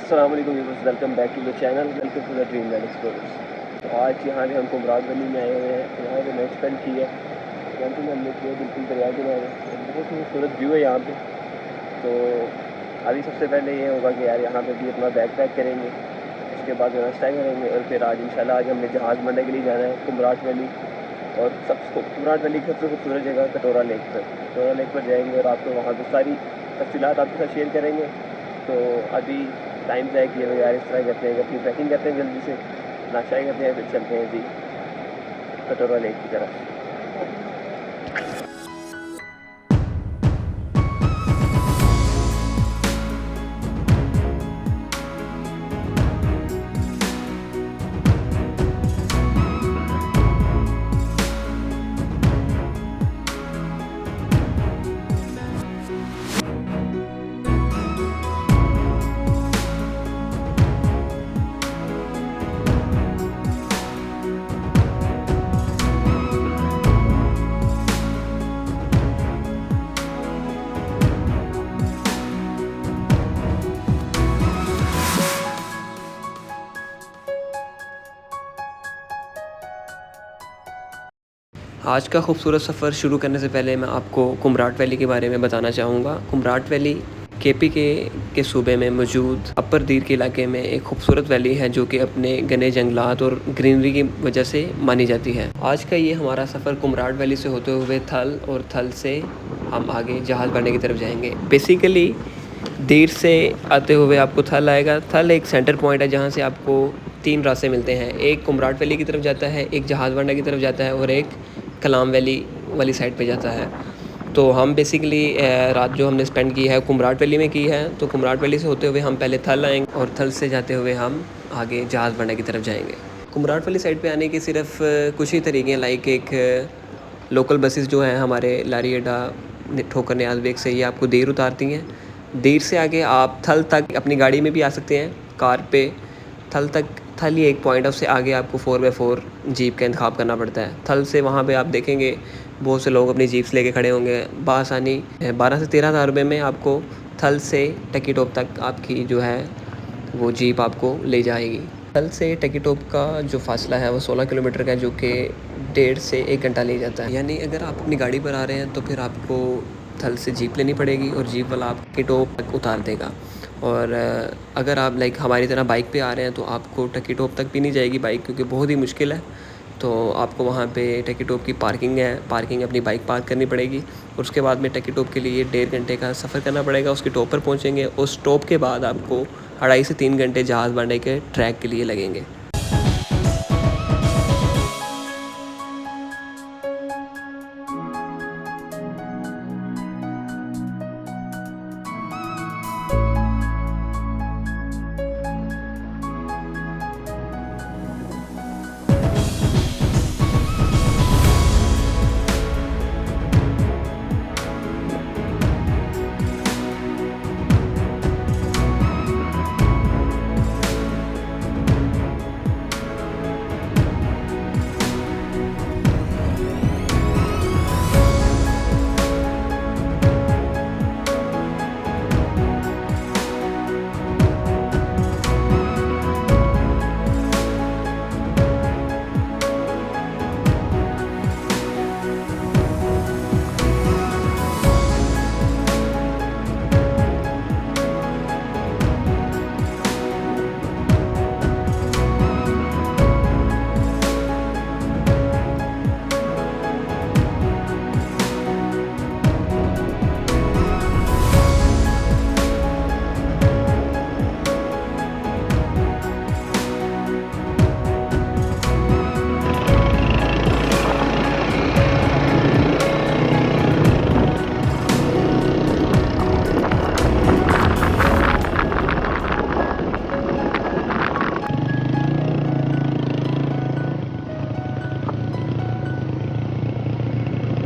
अस्सलाम वालेकुम viewers, welcome back to the channel, welcome to the dream land explorers. तो आज यहाँ पे हम कुमराग वैली में आए हुए हैं। यहाँ पे नाइट स्पेंड की है, कैंपिंग हमने की है बिल्कुल दरिया किनारे। बहुत ही खूबसूरत व्यू है यहाँ पे। तो अभी सबसे पहले ये होगा कि यार यहाँ पे भी अपना बैग पैक करेंगे, उसके बाद नाश्ता करेंगे और फिर आज इंशाल्लाह आज हमने जहाज़ बनने के लिए जाना है कुमराग वैली। और सबसे कुमराग वैली की सबसे खूबसूरत जगह कटोरा लेक पर जाएंगे और आपको वहाँ की सारी तफसीलात आपके साथ शेयर करेंगे। तो अभी टाइम तय किए हुए यार इस तरह करते हैं, अपनी पैकिंग करते हैं, जल्दी से नाश्ता करते हैं, फिर चलते हैं जी कटोरा लेक की तरफ। आज का खूबसूरत सफ़र शुरू करने से पहले मैं आपको कुमराट वैली के बारे में बताना चाहूँगा। कुमराट वैली केपी के सूबे में मौजूद अपर दीर के इलाके में एक खूबसूरत वैली है जो कि अपने घने जंगलात और ग्रीनरी की वजह से मानी जाती है। आज का ये हमारा सफ़र कुमराट वैली से होते हुए थल और थल से हम आगे जहाज़ बढ़ने की तरफ जाएंगे। बेसिकली दीर से आते हुए आपको थल आएगा। थल एक सेंटर पॉइंट है जहाँ से आपको 3 रास्ते मिलते हैं। एक कुमराट वैली की तरफ जाता है, एक जहाज़ बढ़ने की तरफ जाता है और एक कलाम वैली वाली साइड पे जाता है। तो हम बेसिकली रात जो हमने स्पेंड की है कुमराट वैली में की है। तो कुमराट वैली से होते हुए हम पहले थल आएंगे और थल से जाते हुए हम आगे जहाज़ बढ़ने की तरफ जाएंगे। कुमराट वैली साइड पे आने के सिर्फ कुछ ही तरीके हैं, लाइक एक लोकल बसेस जो हैं हमारे लारी अड्डा ठोकर नियाज़ बेग से, ये आपको देर उतारती हैं। देर से आगे आप थल तक अपनी गाड़ी में भी आ सकते हैं, कार पे। थल तक थल ही एक पॉइंट है, उससे आगे आपको 4x4 जीप का इंतखाब करना पड़ता है। थल से वहाँ पे आप देखेंगे बहुत से लोग अपनी जीप्स लेके खड़े होंगे बासानी। 12 से 13 हज़ार रुपये में आपको थल से टकीटोप तक आपकी जो है वो जीप आपको ले जाएगी। थल से टकीटोप का जो फासला है वो 16 किलोमीटर का है, जो कि 1.5 से 1 घंटा ले जाता है। यानी अगर आप अपनी गाड़ी पर आ रहे हैं तो फिर आपको थल से जीप लेनी पड़ेगी और जीप वाला आप टकीटोप तक उतार देगा। और अगर आप लाइक हमारी तरह बाइक पे आ रहे हैं तो आपको टकीटोप तक भी नहीं जाएगी बाइक, क्योंकि बहुत ही मुश्किल है। तो आपको वहाँ पे टकीटोप की पार्किंग है, पार्किंग अपनी बाइक पार्क करनी पड़ेगी और उसके बाद में टकीटोप के लिए 1.5 घंटे का सफ़र करना पड़ेगा। उसके टॉप पर पहुँचेंगे, उस टॉप के बाद आपको 2.5 से 3 घंटे जहाज़ बढ़ने के ट्रैक के लिए लगेंगे।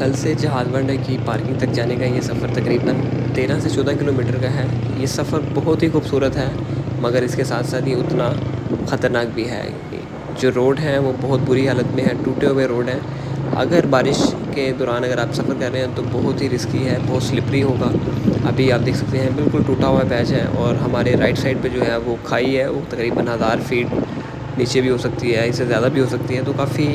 कल से जहाज़ बांडा की पार्किंग तक जाने का ये सफ़र तकरीबन 13 से 14 किलोमीटर का है। ये सफ़र बहुत ही खूबसूरत है, मगर इसके साथ साथ ये उतना ख़तरनाक भी है। जो रोड है वो बहुत बुरी हालत में है, टूटे हुए रोड हैं। अगर बारिश के दौरान अगर आप सफ़र कर रहे हैं तो बहुत ही रिस्की है, बहुत स्लिपरी होगा। अभी आप देख सकते हैं बिल्कुल टूटा हुआ पैच है, और हमारे राइट साइड पे जो है वो खाई है, वो तकरीबन 1000 फीट नीचे भी हो सकती है, इससे ज़्यादा भी हो सकती है। तो काफ़ी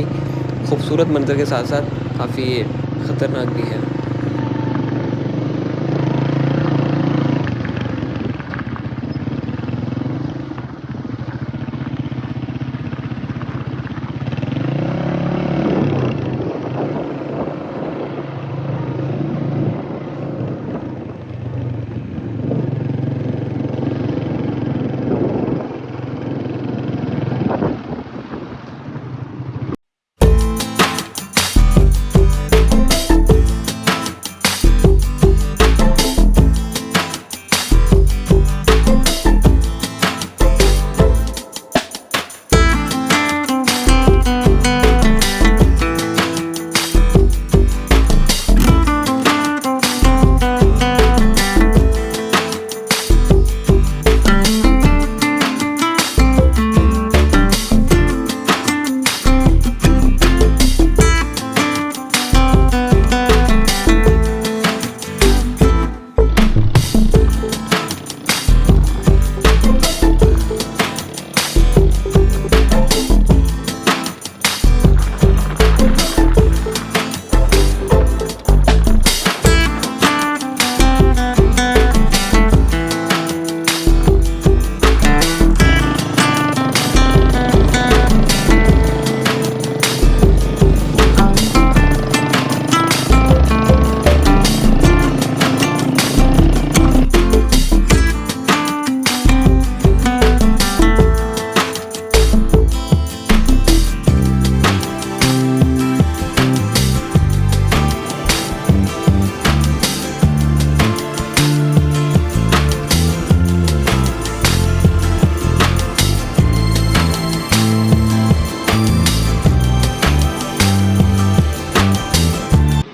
खूबसूरत मंज़र के साथ साथ काफ़ी ख़तरनाक भी है।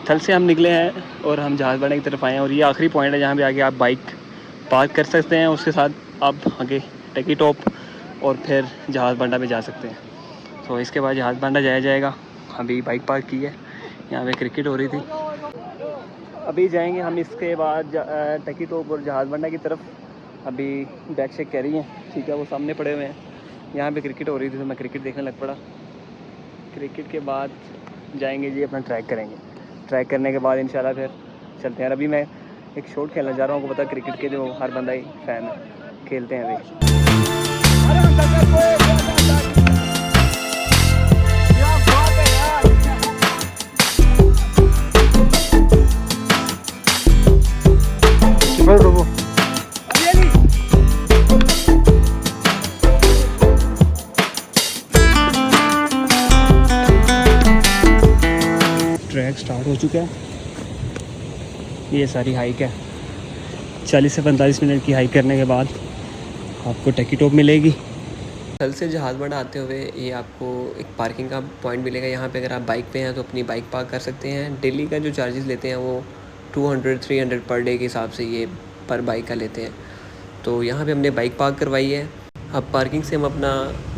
थल से हम निकले हैं और हम जहाज़ बांडा की तरफ आए हैं, और ये आखिरी पॉइंट है जहाँ पे आगे आप बाइक पार्क कर सकते हैं। उसके साथ आप आगे टकी टॉप और फिर जहाज़ बांडा में जा सकते हैं। तो इसके बाद जहाज़ बांडा जाया जाएगा। अभी बाइक पार्क की है, यहाँ पे क्रिकेट हो रही थी। अभी जाएंगे हम इसके बाद टकी टॉप और जहाज़ बांडा की तरफ। अभी बैक चेक कह रही हैं, ठीक है, वो सामने पड़े हुए हैं। यहाँ पे क्रिकेट हो रही थी तो मैं क्रिकेट देखने लग पड़ा। क्रिकेट के बाद जाएंगे जी, अपना ट्रैक करेंगे। ट्रैक करने के बाद इंशाल्लाह फिर चलते हैं। अभी मैं एक शॉट खेलना जा रहा हूँ, आपको पता क्रिकेट के जो हर बंदा ही फ़ैन है, खेलते हैं अभी। ट्रैक स्टार्ट हो चुका है। ये सारी हाइक है, 40 से 45 मिनट की हाइक करने के बाद आपको टकी टॉप मिलेगी। कल से जहाज़ बांडा आते हुए ये आपको एक पार्किंग का पॉइंट मिलेगा। यहाँ पे अगर आप बाइक पे हैं तो अपनी बाइक पार्क कर सकते हैं। डेली का जो चार्जेस लेते हैं वो 200-300 पर डे के हिसाब से ये पर बाइक का लेते हैं। तो यहाँ पे हमने बाइक पार्क करवाई है। अब पार्किंग से हम अपना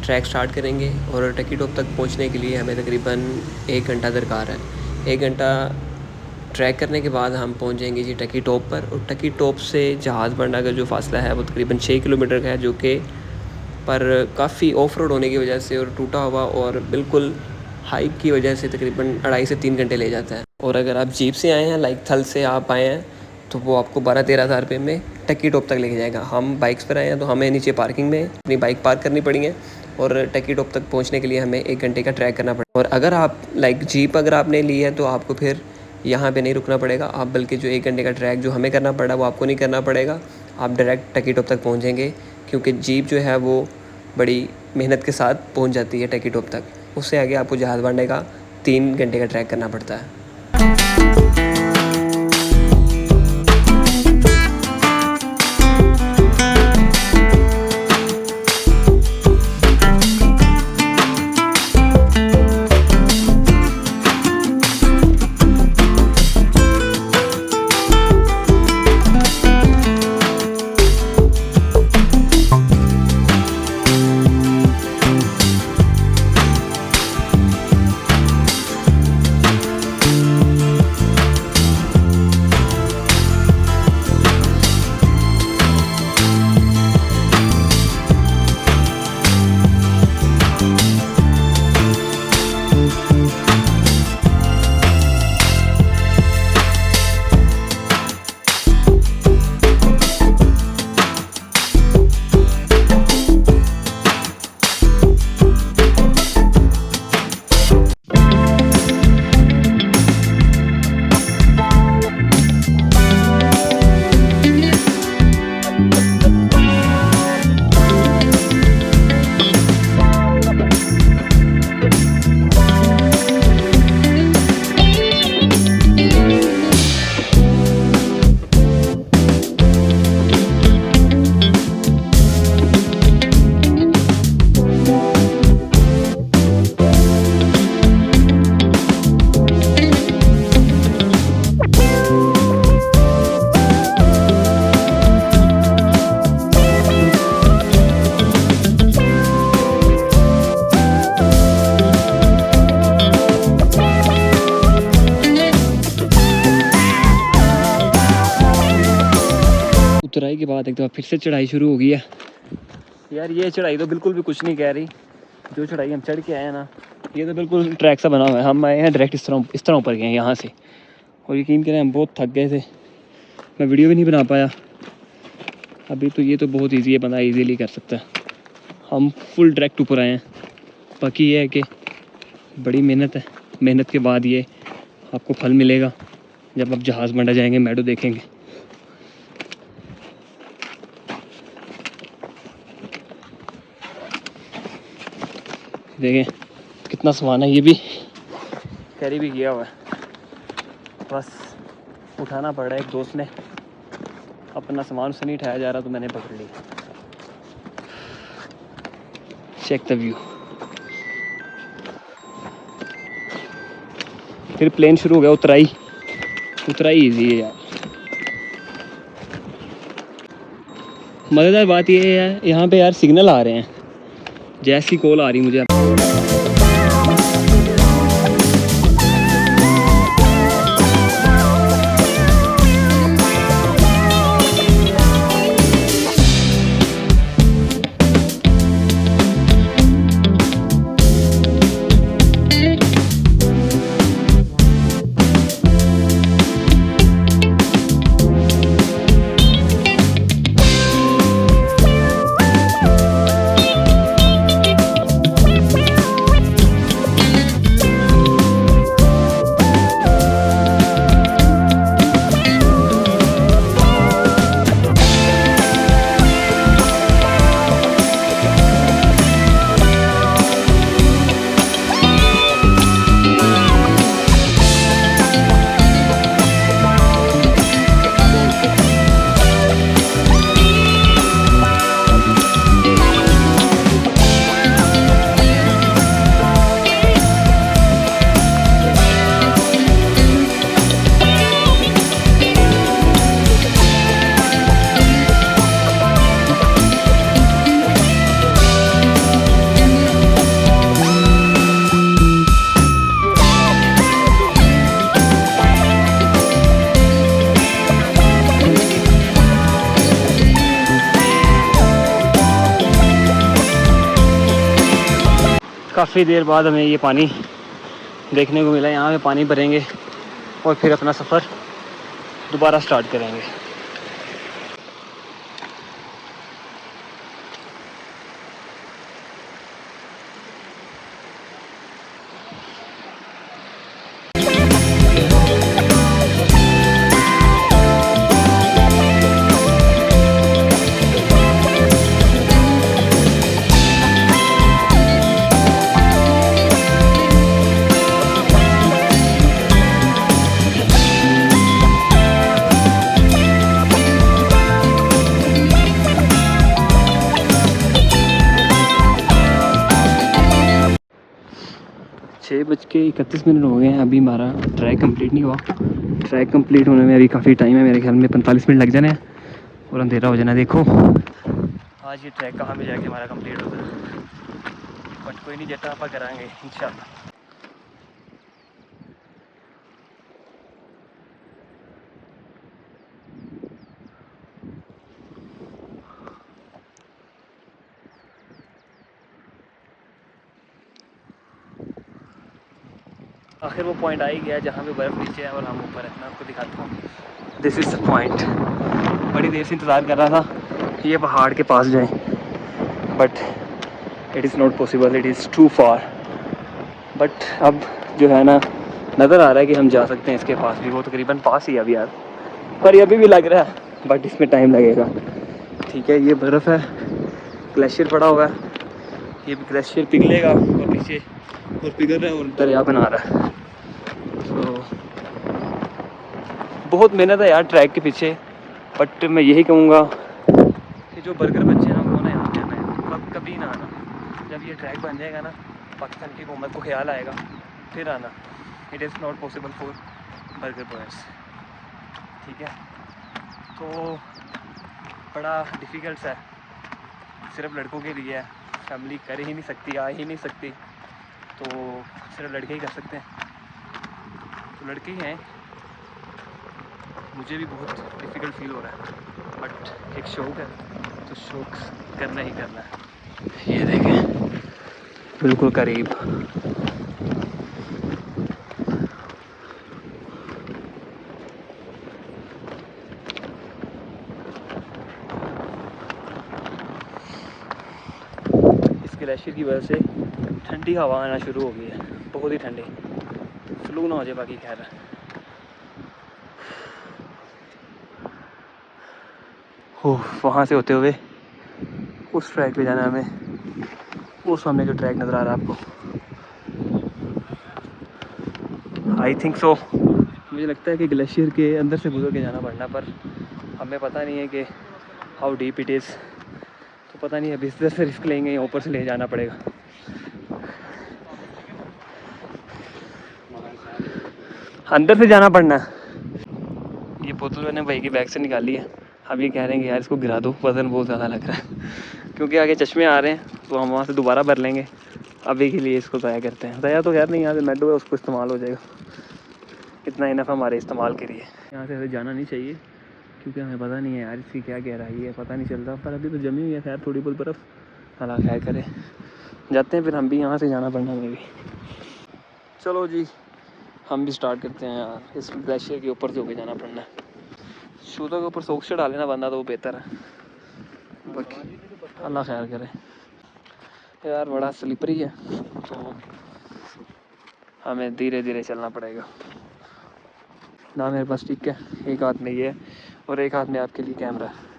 ट्रैक स्टार्ट करेंगे, और टकी टॉप तक पहुँचने के लिए हमें तकरीबन 1 घंटा दरकार है। 1 घंटा ट्रैक करने के बाद हम पहुँच जाएंगे जी टकी टॉप पर। और टकी टॉप से जहाज़ बांडा का जो फासला है वो तकरीबन 6 किलोमीटर का है, जो कि पर काफ़ी ऑफ रोड होने की वजह से और टूटा हुआ और बिल्कुल हाइक की वजह से तकरीबन 2.5 से 3 घंटे ले जाता है। और अगर आप जीप से आए हैं, लाइक थल से आप आए हैं, तो वो आपको 12-13 हज़ार रुपये में टकी टॉप तक लेके जाएगा। हम बाइक्स पर आए हैं तो हमें नीचे पार्किंग में अपनी बाइक पार्क करनी पड़ी है, और टकी टॉप तक पहुंचने के लिए हमें 1 घंटे का ट्रैक करना पड़ेगा। और अगर आप लाइक जीप अगर आपने ली है तो आपको फिर यहाँ पे नहीं रुकना पड़ेगा, आप बल्कि जो 1 घंटे का ट्रैक जो हमें करना पड़ा वो आपको नहीं करना पड़ेगा, आप डायरेक्ट टकी टॉप तक पहुँचेंगे। क्योंकि जीप जो है वो बड़ी मेहनत के साथ पहुँच जाती है टकी टॉप तक। उससे आगे आपको जहाज़ बांडे का 3 घंटे का ट्रैक करना पड़ता है। के बाद एक दफ़ा फिर से चढ़ाई शुरू हो गई है। यार ये चढ़ाई तो बिल्कुल भी कुछ नहीं कह रही। जो चढ़ाई हम चढ़ के आए हैं ना, ये तो बिल्कुल ट्रैक सा बना हुआ है। हम आए हैं डायरेक्ट इस तरह ऊपर गए हैं यहाँ से, और यकीन करें हम बहुत थक गए थे, मैं वीडियो भी नहीं बना पाया। अभी तो ये तो बहुत ईजी है, बंदा ईजीली कर सकता है। हम फुल डायरेक्ट ऊपर आए हैं। बाकी ये है कि बड़ी मेहनत है, मेहनत के बाद ये आपको फल मिलेगा जब आप जहाज़ मंडा जाएंगे, मैडो देखेंगे। देखें कितना सामान है, ये भी कैरी भी किया हुआ है, बस उठाना पड़ रहा है। एक दोस्त ने अपना सामान उससे नहीं उठाया जा रहा तो मैंने पकड़ लिया। Check the view. फिर प्लेन शुरू हो गया, उतराई इजी है यार। मज़ेदार बात ये है यहाँ पे यार सिग्नल आ रहे हैं, जैसी कॉल आ रही मुझे। काफ़ी देर बाद हमें ये पानी देखने को मिला। यहाँ पे पानी भरेंगे और फिर अपना सफ़र दोबारा स्टार्ट करेंगे। छः बज के 31 हो गए हैं। अभी हमारा ट्रैक कंप्लीट नहीं हुआ। ट्रैक कंप्लीट होने में अभी काफ़ी टाइम है, मेरे ख्याल में 45 मिनट लग जाने हैं और अंधेरा हो जाना। देखो आज ये ट्रैक कहाँ पे जाके हमारा कंप्लीट होता है, बट कोई नहीं, जटा आप कराएंगे इंशाल्लाह। आखिर वो पॉइंट आ ही गया जहाँ पे बर्फ़ नीचे है और हम ऊपर है। मैं आपको दिखाता हूँ, दिस इज़ द पॉइंट। बड़ी देर से इंतज़ार कर रहा था ये पहाड़ के पास जाएं, but it is not possible, it is too far. बट अब जो है ना, नज़र आ रहा है कि हम जा सकते हैं इसके पास भी। वो तकरीबन पास ही है अभी यार, पर ये अभी भी लग रहा है, बट इसमें टाइम लगेगा। ठीक है, ये बर्फ़ है, ग्लेशियर पड़ा हुआ है, ये ग्लेशियर पिघलेगा और नीचे और पिघल रहा है और दरिया बना रहा है। तो बहुत मेहनत है यार ट्रैक के पीछे। बट मैं यही कहूँगा कि जो बर्गर बच्चे हैं ना, वो ना यहाँ पे आना, कभी ना आना। जब ये ट्रैक बन जाएगा ना, पाकिस्तान की हुकूमत को ख्याल आएगा फिर आना। It is not possible for burger boys. ठीक है, तो बड़ा डिफ़िकल्ट है, सिर्फ लड़कों के लिए है। फैमिली कर ही नहीं सकती, आ ही नहीं सकती, तो सिर्फ लड़के ही कर सकते हैं। तो लड़के ही हैं, मुझे भी बहुत डिफ़िकल्ट फील हो रहा है। बट एक शौक है तो शौक करना ही करना है। ये देखें बिल्कुल करीब। इस ग्लेशियर की वजह से ठंडी हवा आना शुरू हो गई है, बहुत ही ठंडी। फ्लू ना हो जाए बाकी खैर। वहाँ से होते हुए उस ट्रैक पे जाना है हमें, वो सामने जो ट्रैक नज़र आ रहा है आपको, आई थिंक सो। मुझे लगता है कि ग्लेशियर के अंदर से गुजर के जाना पड़ना, पर हमें पता नहीं है कि हाउ डीप इट इज़। तो पता नहीं अभी इस तरह से रिस्क लेंगे या ऊपर से ले जाना पड़ेगा। अंदर से जाना पड़ना है। ये बोतल मैंने भाई की बैग से निकाली है। अब ये कह रहे हैं कि यार इसको गिरा दो, वज़न बहुत ज़्यादा लग रहा है। क्योंकि आगे चश्मे आ रहे हैं तो हम वहाँ से दोबारा भर लेंगे। अभी के लिए इसको ज़ाया करते हैं। ज़ाया तो खैर नहीं, यहाँ से मेडो है उसको इस्तेमाल हो जाएगा। इतना इनफ हमारे इस्तेमाल के लिए। यहाँ से जाना नहीं चाहिए क्योंकि हमें पता नहीं है यार इसकी क्या गहराई है, पता नहीं चलता। पर अभी तो जमी हुई है खैर थोड़ी बहुत बर्फ़। अल्लाह खैर करे, जाते हैं फिर हम भी। यहाँ से जाना पड़ना हमें भी। चलो जी हम भी स्टार्ट करते हैं यार। इस ग्लेशियर के ऊपर से होके जाना पड़ना है। शूज़ों के ऊपर सॉक्स डाले ना बंदा तो वो बेहतर है। बाकी अल्लाह खैर करे। यार बड़ा स्लिपरी है तो हमें धीरे धीरे चलना पड़ेगा ना। मेरे पास ठीक है, एक हाथ में ये है और एक हाथ में आपके लिए कैमरा है।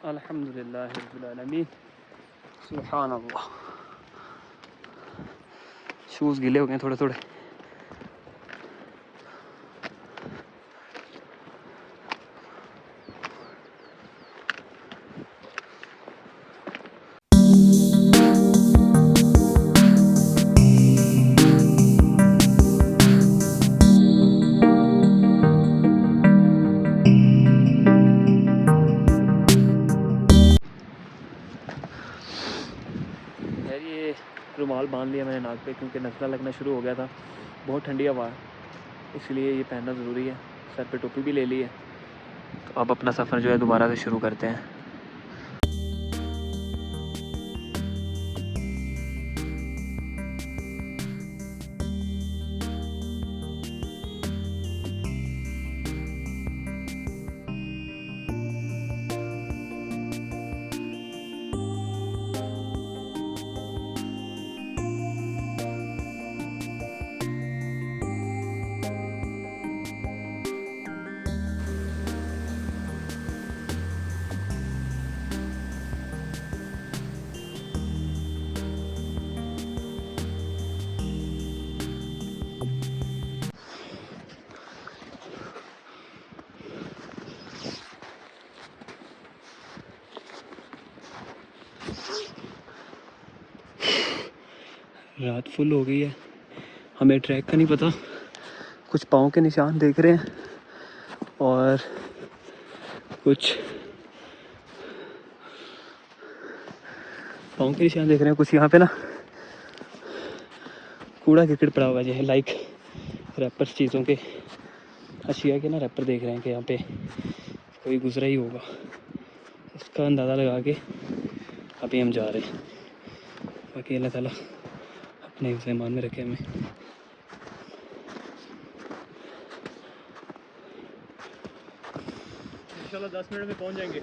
अल्हम्दुलिल्लाह रब्बिल आलमीन, सुभान अल्लाह। शूज़ गीले हो गए थोड़े थोड़े। यार ये रुमाल बांध लिया मैंने नाक पे क्योंकि नज़ला लगना शुरू हो गया था। बहुत ठंडी हवा है इसलिए ये पहनना ज़रूरी है। सर पे टोपी भी ले ली है। तो अब अपना सफ़र जो है दोबारा से शुरू करते हैं। रात फुल हो गई है, हमें ट्रैक का नहीं पता। कुछ पाँव के निशान देख रहे हैं और कुछ पाँव के निशान देख रहे हैं। कुछ यहाँ पे ना कूड़ा कीचड़ पड़ा हुआ है, लाइक रैपर्स चीज़ों के, अशिया के ना रैपर देख रहे हैं कि यहाँ पे कोई गुजरा ही होगा। उसका अंदाज़ा लगा के अभी हम जा रहे हैं। बाकी अल्लाह ताला अपने ईमान में रखे हमें। इंशाल्लाह 10 मिनट में पहुंच जाएंगे।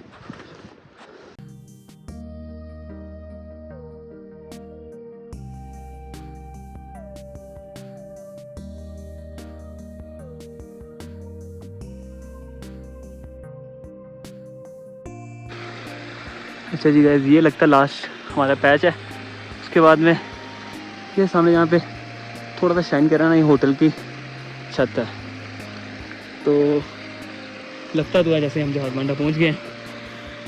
अच्छा जी गाइस, ये लगता लास्ट हमारा पैच है। उसके बाद में ये सामने यहाँ पे थोड़ा सा शाइन कर रहा है ना, ये होटल की छत है। तो लगता तो है जैसे हम जहाज बांडा पहुँच गए हैं,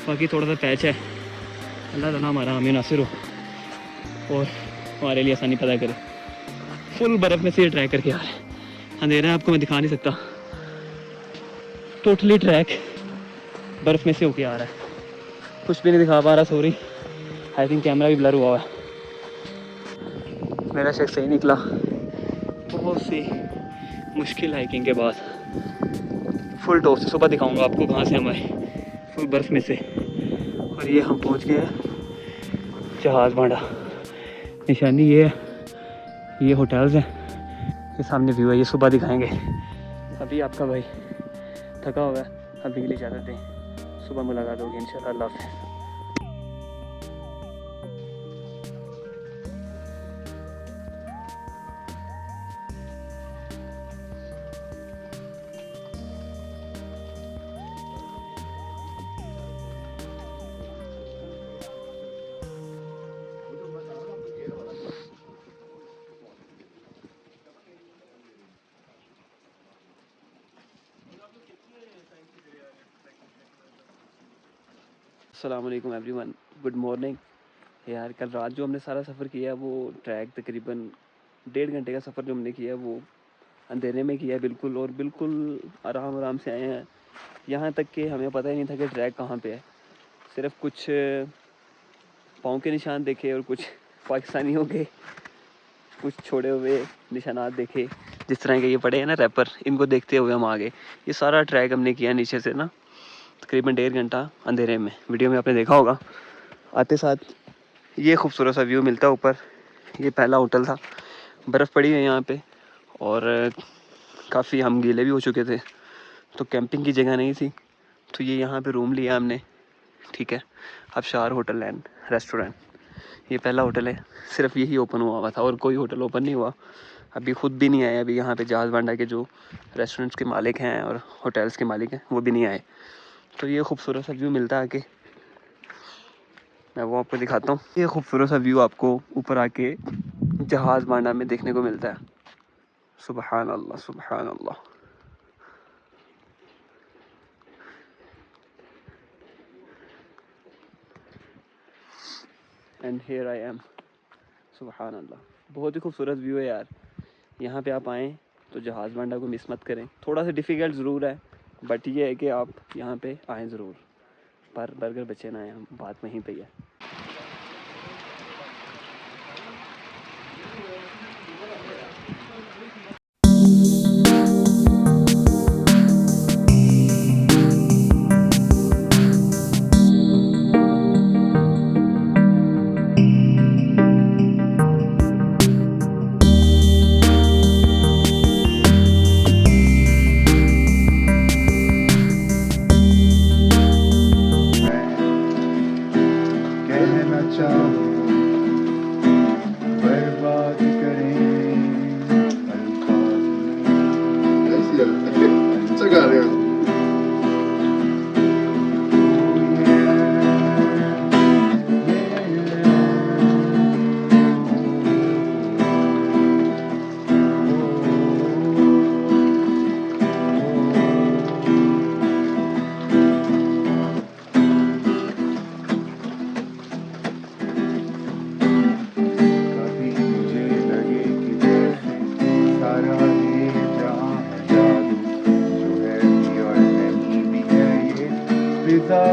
बाकी थोड़ा सा पैच है। अल्लाह ताला हमारा हमें नासिर हो और हमारे लिए आसानी पैदा करे। फुल बर्फ़ में से ये ट्रैक करके आ रहे हैं। अंधेरा है, आपको मैं दिखा नहीं सकता। टोटली ट्रैक बर्फ़ में से होके आ रहा है, कुछ भी नहीं दिखा पा रहा, सॉरी। आई थिंक कैमरा भी ब्लर हुआ है। मेरा शेक सही निकला। बहुत सी मुश्किल हाइकिंग के बाद फुल टॉप से सुबह दिखाऊंगा आपको कहाँ से हम आए, फुल बर्फ़ में से। और ये हम पहुँच गए हैं जहाज़ बांडा। निशानी ये है, ये होटल्स हैं, ये सामने व्यू है, ये सुबह दिखाएंगे। अभी आपका भाई थका हुआ है, अभी के लिए इजाज़त दें, सुबह मुलाकात होगी इंशाल्लाह। अल्लाह हाफ़िज़। अस्सलामुअलैकुम एवरीवन, गुड मॉर्निंग। यार कल रात जो हमने सारा सफ़र किया वो ट्रैक तकरीबन 1.5 घंटे का सफ़र जो हमने किया वो अंधेरे में किया बिल्कुल, और बिल्कुल आराम आराम से आए हैं यहाँ तक कि हमें पता ही नहीं था कि ट्रैक कहाँ पे है। सिर्फ कुछ पाँव के निशान देखे और कुछ पाकिस्तानियों के कुछ छोड़े हुए निशानात देखे, जिस तरह के ये पड़े हैं ना रैपर, इनको देखते हुए हम आ गए। ये सारा ट्रैक हमने किया नीचे से ना तकरीबन 1.5 घंटा अंधेरे में। वीडियो में आपने देखा होगा। आते साथ ये खूबसूरत सा व्यू मिलता है ऊपर। ये पहला होटल था, बर्फ़ पड़ी है यहाँ पे और काफ़ी हम गीले भी हो चुके थे, तो कैंपिंग की जगह नहीं थी, तो ये यहाँ पे रूम लिया हमने। ठीक है, आबशार होटल एंड रेस्टोरेंट, ये पहला होटल है। सिर्फ यही ओपन हुआ था और कोई होटल ओपन नहीं हुआ। अभी ख़ुद भी नहीं आए, अभी यहाँ पे जहाज़ बांडा के जो रेस्टोरेंट्स के मालिक हैं और होटल्स के मालिक हैं वो भी नहीं आए। तो ये खूबसूरत सा व्यू मिलता है आके, मैं वो आपको दिखाता हूँ। ये खूबसूरत सा व्यू आपको ऊपर आके जहाज़ बांडा में देखने को मिलता है। सुबहान अल्लाह, सुबहान अल्लाह। एंड हियर आई एम, सुबहान अल्लाह। बहुत ही खूबसूरत व्यू है यार। यहाँ पे आप आएँ तो जहाज़ बांडा को मिस मत करें। थोड़ा सा डिफ़िकल्ट ज़रूर है, बट ये है कि आप यहाँ पे आएँ ज़रूर, पर बर्गर बचे ना आए, हम बात वहीं पे ही है।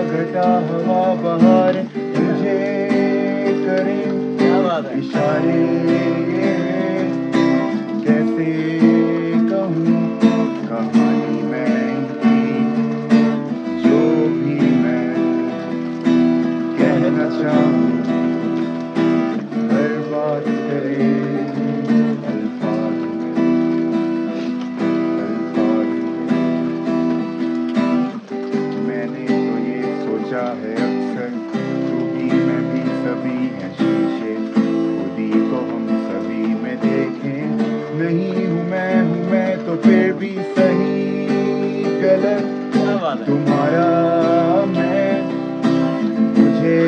घटा हवा बहार मुझे करे इशारे, कैसे कहूँ कहानी मैं की, जो भी मैं कहना चाहूँ हर बात करे अल्फाज मैंने तो ये सोचा है अक्सर, तू भी मैं भी सभी हैं शीशे, खुद ही को हम सभी में देखें। नहीं हूँ मैं तो फिर भी सही गलत तुम्हारा मैं, मुझे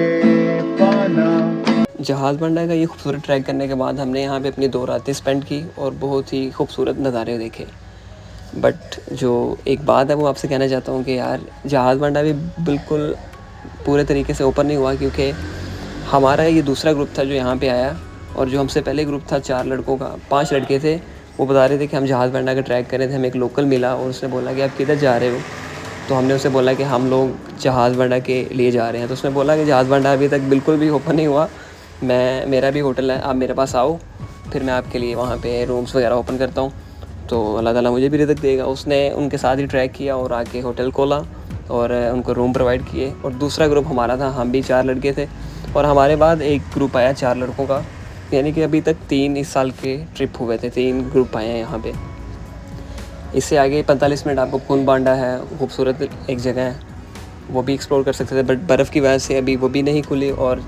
जहाज़ बांडा का ये खूबसूरत ट्रैक करने के बाद हमने यहाँ पे अपनी 2 रातें स्पेंड की और बहुत ही खूबसूरत नज़ारे देखे। बट जो एक बात है वो आपसे कहना चाहता हूँ कि यार जहाज़ बांडा भी बिल्कुल पूरे तरीके से ओपन नहीं हुआ, क्योंकि हमारा ये दूसरा ग्रुप था जो यहाँ पे आया, और जो हमसे पहले ग्रुप था 4 लड़कों का, 5 लड़के थे, वो बता रहे थे कि हम जहाज़ बांडा का ट्रैक कर रहे थे। हमें एक लोकल मिला और उसने बोला कि आप किधर जा रहे हो, तो हमने उसे बोला कि हम लोग जहाज़ बांडा के लिए जा रहे हैं। तो उसने बोला कि जहाज़ बांडा अभी तक बिल्कुल भी ओपन नहीं हुआ, मेरा भी होटल है, आप मेरे पास आओ, फिर मैं आपके लिए वहाँ पे रूम्स वगैरह ओपन करता हूँ, तो अल्लाह ताला मुझे भी रिज़्क़ देगा। उसने उनके साथ ही ट्रैक किया और आके होटल खोला और उनको रूम प्रोवाइड किए। और दूसरा ग्रुप हमारा था, हम भी 4 लड़के थे, और हमारे बाद एक ग्रुप आया 4 लड़कों का, यानी कि अभी तक 3 इस साल के ट्रिप हुए थे, 3 ग्रुप आए हैं यहाँ पे। इससे आगे 45 मिनट आपको खून बांडा है, खूबसूरत एक जगह है, वो भी एक्सप्लोर कर सकते थे, बट बर्फ़ की वजह से अभी वो भी नहीं खुली, और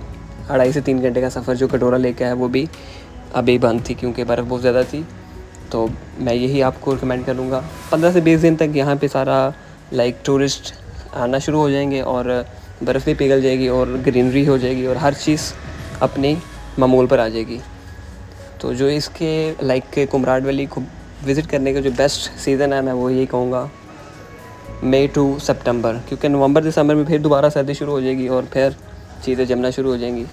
2.5 से 3 घंटे का सफ़र जो कटोरा लेके आया वो भी अभी बंद थी क्योंकि बर्फ़ बहुत ज़्यादा थी। तो मैं यही आपको रिकमेंड करूँगा, 15 से 20 दिन तक यहाँ पे सारा टूरिस्ट आना शुरू हो जाएंगे और बर्फ़ भी पिघल जाएगी और ग्रीनरी हो जाएगी और हर चीज़ अपनी मामूल पर आ जाएगी। तो जो इसके कुमराट वैली को विज़िट करने का जो बेस्ट सीज़न है, मैं वो यही कहूँगा मई टू सितंबर, क्योंकि नवंबर दिसंबर में फिर दोबारा सर्दी शुरू हो जाएगी और फिर चीज़ें जमना शुरू हो जाएंगी।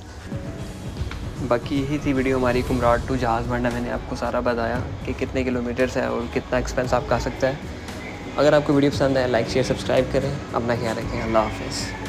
बाकी यही थी वीडियो हमारी कुमराट टू जहाज़ बांडा। मैंने आपको सारा बताया कि कितने किलोमीटर्स है और कितना एक्सपेंस आपका आ सकता है। अगर आपको वीडियो पसंद है, लाइक शेयर सब्सक्राइब करें। अपना ख्याल रखें। अल्लाह हाफ़िज़।